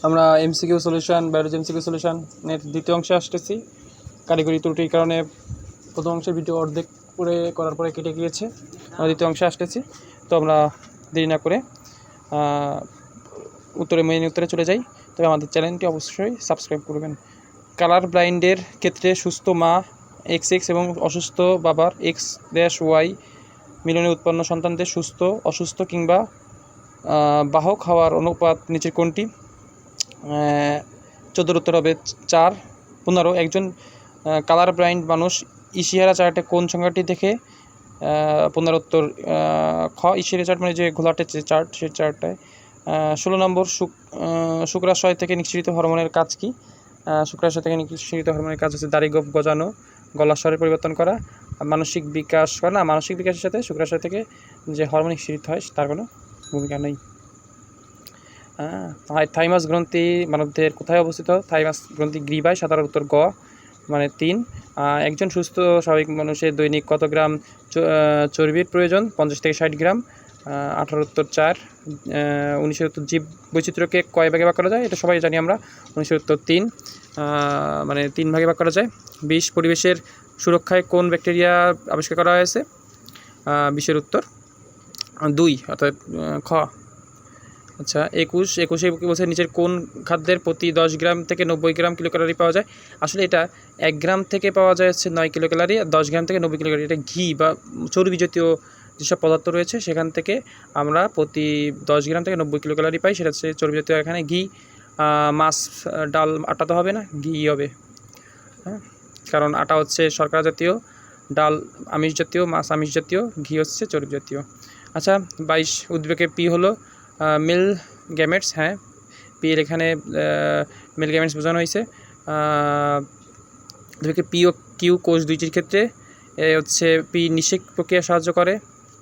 আমরা MCQ solution biology MCQ সলিউশনের দ্বিতীয় অংশে আসতেছি। কারিগরি ত্রুটির কারণে প্রথম অংশের ভিডিও অর্ধেক করে করার পরে কেটে গিয়েছে। আমরা দ্বিতীয় অংশে আসতেছি, তো আমরা দেরি না করে মেইন উত্তরে চলে যাই। তবে আমাদের চ্যানেলটি অবশ্যই সাবস্ক্রাইব করবেন। কালার ব্লাইন্ডের ক্ষেত্রে সুস্থ মা XX এবং অসুস্থ বাবার X-Y মিলনে উৎপন্ন সন্তানদের সুস্থ, অসুস্থ কিংবা বাহক হওয়ার অনুপাত নিচের কোনটি? 14 উত্তর হবে 4। 15 একজন কালার ব্লাইন্ড মানুষ ইশিহারা চার্টে কোন সংখ্যাটি দেখে? 15 উত্তর খ। ইশিহারা চার্ট মানে যে ঘোলাটে চার্ট, সেই চার্টটায়। 16 নম্বর শুক্রাশয় থেকে নিঃসৃত হরমোনের কাজ কি? শুক্রাশয় থেকে নিঃসৃত হরমোনের কাজ হচ্ছে দাড়ি গোঁফ গজানো, গলার স্বরের পরিবর্তন করা, মানসিক বিকাশ করা। না, মানসিক বিকাশের সাথে শুক্রাশয় থেকে যে হরমোন নিঃসৃত হয় তার কোনো ভূমিকা নেই। থাইমাস গ্রন্থি মানবদেহের কোথায় অবস্থিত? থাইমাস গ্রন্থি গ্রীবায়। সাধারণ উত্তর গ মানে 3। একজন সুস্থ স্বাভাবিক মানুষের দৈনিক কত গ্রাম চর্বির প্রয়োজন? 50 থেকে 60 গ্রাম। 18 উত্তর 4। 19 উত্তর জীব বৈচিত্র্যকে কয় ভাগে ভাগ করা যায়? এটা সবাই জানি আমরা। 19 উত্তর 3 মানে 3 ভাগে ভাগ করা যায়। 20 পরিবেশের সুরক্ষায় কোন ব্যাকটেরিয়া আবিষ্কার করা হয়েছে? 20 উত্তর 2 অর্থাৎ খ। আচ্ছা, 21 বলছে নিচের কোন খাদ্যের প্রতি 10 গ্রাম থেকে 90 গ্রাম কিলোক্যালোরি পাওয়া যায়? আসলে এটা 1 গ্রাম থেকে পাওয়া যায় হচ্ছে 9 কিলোক্যালোরি, আর 10 গ্রাম থেকে 90 কিলোক্যালোরি। এটা ঘি বা চর্বি জাতীয় যেসব পদার্থ রয়েছে সেখান থেকে আমরা প্রতি 10 গ্রাম থেকে 90 কিলোক্যালোরি পাই, সেটা হচ্ছে চর্বি জাতীয়। এখানে ঘি, মাছ, ডাল, আটা তো হবে না, ঘি হবে। হ্যাঁ, কারণ আটা হচ্ছে শর্করা জাতীয়, ডাল আমিষ জাতীয়, মাছ আমিষ জাতীয়, ঘি হচ্ছে চর্বি জাতীয়। আচ্ছা, 22 উদ্ভিদকে পি হলো মেল গ্যামেটস। হ্যাঁ, পি এর এখানে মেল গ্যামেটস বোঝানো হয়েছে। উদ্ভিদকে পি ও কিউ কোষ দুইটির ক্ষেত্রে হচ্ছে পি নিষেক প্রক্রিয়া সাহায্য করে।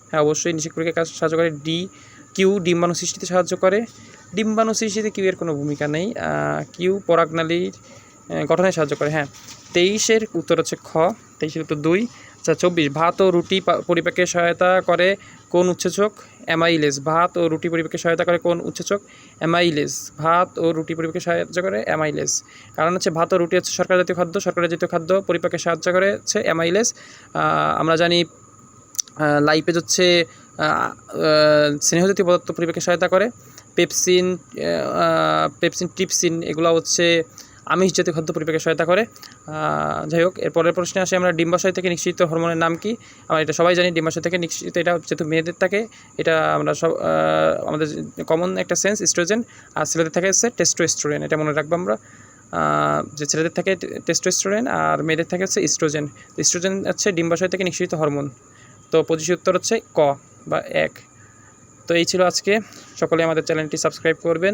হ্যাঁ, অবশ্যই নিষেক প্রক্রিয়া সাহায্য করে। কিউ ডিম্বাণু সৃষ্টিতে সাহায্য করে। ডিম্বাণু সৃষ্টিতে কিউ এর কোনো ভূমিকা নেই। কিউ পরাগনালীর গঠনে সাহায্য করে। হ্যাঁ, 23-এর উত্তর হচ্ছে খ। 23-এর উত্তর 2। আচ্ছা, 24 ভাত ও রুটি পরিপাকে সহায়তা করে কোন উৎসেচক? অ্যামাইলেজ। ভাত ও রুটি পরিপাকে সহায়তা করে কোন উৎসেচক? অ্যামাইলেজ। ভাত ও রুটি পরিপাকে সাহায্য করে অ্যামাইলেজ। কারণ হচ্ছে ভাত ও রুটি হচ্ছে শর্করা জাতীয় খাদ্য, শর্করা জাতীয় খাদ্য পরিপাকে সাহায্য করে হচ্ছে অ্যামাইলেজ। আমরা জানি লাইপেজ হচ্ছে স্নেহজাতীয় পদার্থ পরিপাকে সহায়তা করে। পেপসিন, ট্রিপসিন এগুলো হচ্ছে আমিষ জাতীয় খাদ্য পরিপাকে সহায়তা করে। যাই হোক, এরপরের প্রশ্নে আসে আমরা ডিম্বাশয় থেকে নিঃসৃত হরমোনের নাম কি? আমরা এটা সবাই জানি, ডিম্বাশয় থেকে নিঃসৃত, এটা যেহেতু মেয়েদের থাকে, এটা আমরা সব আমাদের কমন একটা সেন্স ইস্ট্রোজেন, আর ছেলেদের থাকে হচ্ছে টেস্টোস্টেরন। এটা মনে রাখবো আমরা, যে ছেলেদের থাকে টেস্টোস্টেরন আর মেয়েদের থাকে হচ্ছে ইস্ট্রোজেন। ইস্ট্রোজেন হচ্ছে ডিম্বাশয় থেকে নিঃসৃত হরমোন। তো 25 উত্তর হচ্ছে ক বা 1। তো এই ছিল আজকে। সকলে আমাদের চ্যানেলটি সাবস্ক্রাইব করবেন।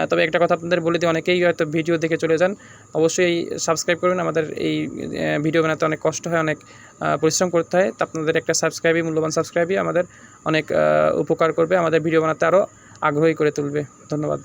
তবে একটা কথা আপনাদের বলে দিই, অনেকেই হয়তো ভিডিও দেখে চলে যান, অবশ্যই সাবস্ক্রাইব করবেন। আমাদের এই ভিডিও বানাতে অনেক কষ্ট হয়, অনেক পরিশ্রম করতে হয়। তো আপনাদের একটা সাবস্ক্রাইবই, মূল্যবান সাবস্ক্রাইবই আমাদের অনেক উপকার করবে, আমাদের ভিডিও বানাতে আরও আগ্রহী করে তুলবে। ধন্যবাদ।